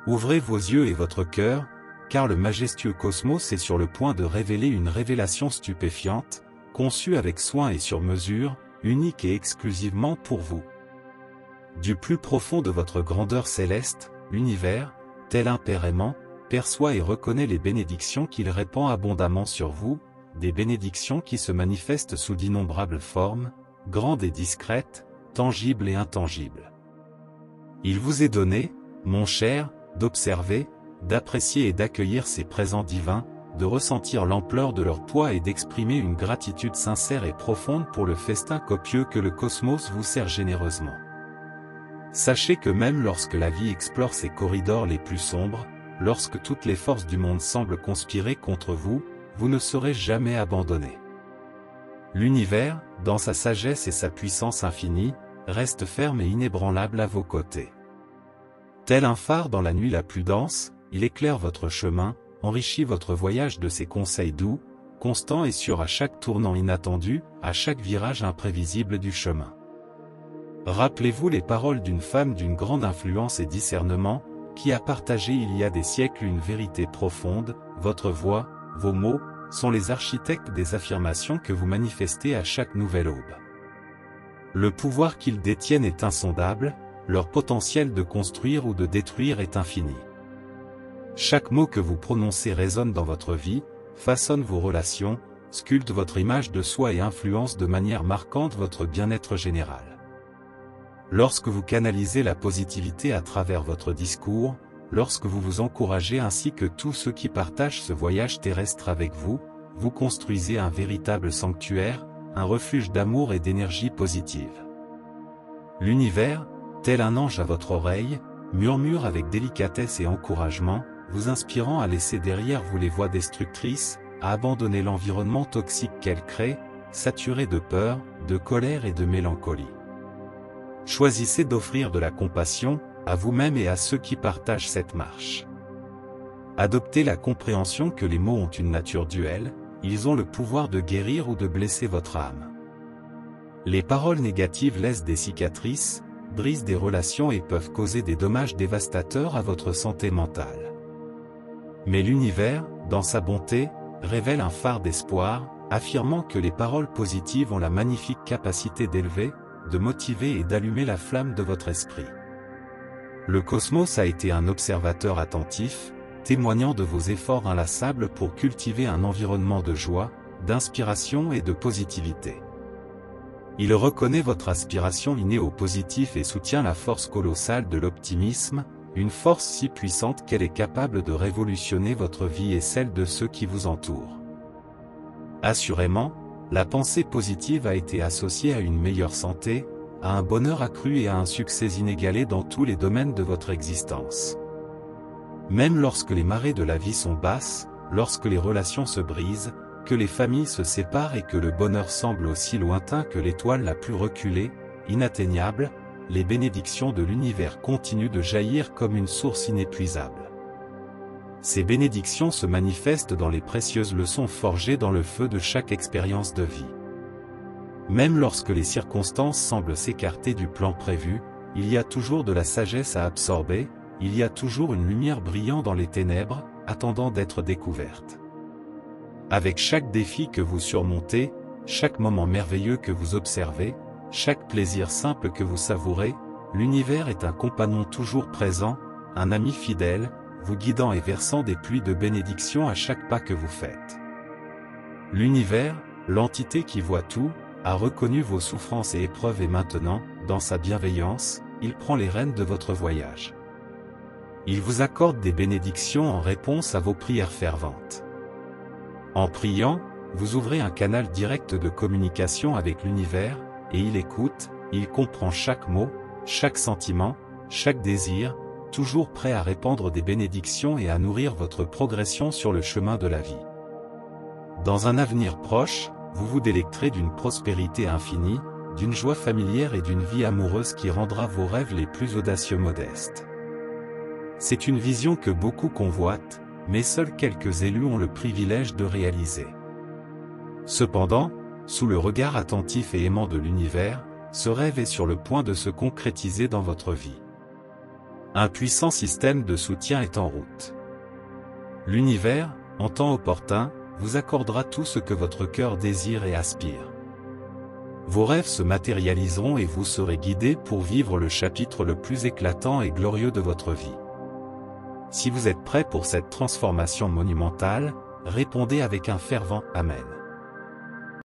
Ouvrez vos yeux et votre cœur, car le majestueux cosmos est sur le point de révéler une révélation stupéfiante, conçue avec soin et sur mesure, unique et exclusivement pour vous. Du plus profond de votre grandeur céleste, l'univers, tel un père aimant, perçoit et reconnaît les bénédictions qu'il répand abondamment sur vous, des bénédictions qui se manifestent sous d'innombrables formes, grandes et discrètes, tangibles et intangibles. Il vous est donné, mon cher, d'observer, d'apprécier et d'accueillir ces présents divins, de ressentir l'ampleur de leur poids et d'exprimer une gratitude sincère et profonde pour le festin copieux que le cosmos vous sert généreusement. Sachez que même lorsque la vie explore ses corridors les plus sombres, lorsque toutes les forces du monde semblent conspirer contre vous, vous ne serez jamais abandonné. L'univers, dans sa sagesse et sa puissance infinie, reste ferme et inébranlable à vos côtés. Tel un phare dans la nuit la plus dense, il éclaire votre chemin, enrichit votre voyage de ses conseils doux, constants et sûrs à chaque tournant inattendu, à chaque virage imprévisible du chemin. Rappelez-vous les paroles d'une femme d'une grande influence et discernement, qui a partagé il y a des siècles une vérité profonde, votre voix, vos mots, sont les architectes des affirmations que vous manifestez à chaque nouvelle aube. Le pouvoir qu'ils détiennent est insondable, leur potentiel de construire ou de détruire est infini. Chaque mot que vous prononcez résonne dans votre vie, façonne vos relations, sculpte votre image de soi et influence de manière marquante votre bien-être général. Lorsque vous canalisez la positivité à travers votre discours, lorsque vous vous encouragez ainsi que tous ceux qui partagent ce voyage terrestre avec vous, vous construisez un véritable sanctuaire, un refuge d'amour et d'énergie positive. L'univers, tel un ange à votre oreille, murmure avec délicatesse et encouragement, vous inspirant à laisser derrière vous les voies destructrices, à abandonner l'environnement toxique qu'elle crée, saturé de peur, de colère et de mélancolie. Choisissez d'offrir de la compassion, à vous-même et à ceux qui partagent cette marche. Adoptez la compréhension que les mots ont une nature duelle, ils ont le pouvoir de guérir ou de blesser votre âme. Les paroles négatives laissent des cicatrices, brisent des relations et peuvent causer des dommages dévastateurs à votre santé mentale. Mais l'univers, dans sa bonté, révèle un phare d'espoir, affirmant que les paroles positives ont la magnifique capacité d'élever, de motiver et d'allumer la flamme de votre esprit. Le cosmos a été un observateur attentif, témoignant de vos efforts inlassables pour cultiver un environnement de joie, d'inspiration et de positivité. Il reconnaît votre aspiration innée au positif et soutient la force colossale de l'optimisme, une force si puissante qu'elle est capable de révolutionner votre vie et celle de ceux qui vous entourent. Assurément, la pensée positive a été associée à une meilleure santé, à un bonheur accru et à un succès inégalé dans tous les domaines de votre existence. Même lorsque les marées de la vie sont basses, lorsque les relations se brisent, que les familles se séparent et que le bonheur semble aussi lointain que l'étoile la plus reculée, inatteignable, les bénédictions de l'univers continuent de jaillir comme une source inépuisable. Ces bénédictions se manifestent dans les précieuses leçons forgées dans le feu de chaque expérience de vie. Même lorsque les circonstances semblent s'écarter du plan prévu, il y a toujours de la sagesse à absorber, il y a toujours une lumière brillant dans les ténèbres, attendant d'être découverte. Avec chaque défi que vous surmontez, chaque moment merveilleux que vous observez, chaque plaisir simple que vous savourez, l'univers est un compagnon toujours présent, un ami fidèle, vous guidant et versant des pluies de bénédictions à chaque pas que vous faites. L'univers, l'entité qui voit tout, a reconnu vos souffrances et épreuves et maintenant, dans sa bienveillance, il prend les rênes de votre voyage. Il vous accorde des bénédictions en réponse à vos prières ferventes. En priant, vous ouvrez un canal direct de communication avec l'univers, et il écoute, il comprend chaque mot, chaque sentiment, chaque désir, toujours prêt à répandre des bénédictions et à nourrir votre progression sur le chemin de la vie. Dans un avenir proche, vous vous délecterez d'une prospérité infinie, d'une joie familière et d'une vie amoureuse qui rendra vos rêves les plus audacieux modestes. C'est une vision que beaucoup convoitent, mais seuls quelques élus ont le privilège de réaliser. Cependant, sous le regard attentif et aimant de l'univers, ce rêve est sur le point de se concrétiser dans votre vie. Un puissant système de soutien est en route. L'univers, en temps opportun, vous accordera tout ce que votre cœur désire et aspire. Vos rêves se matérialiseront et vous serez guidés pour vivre le chapitre le plus éclatant et glorieux de votre vie. Si vous êtes prêt pour cette transformation monumentale, répondez avec un fervent Amen.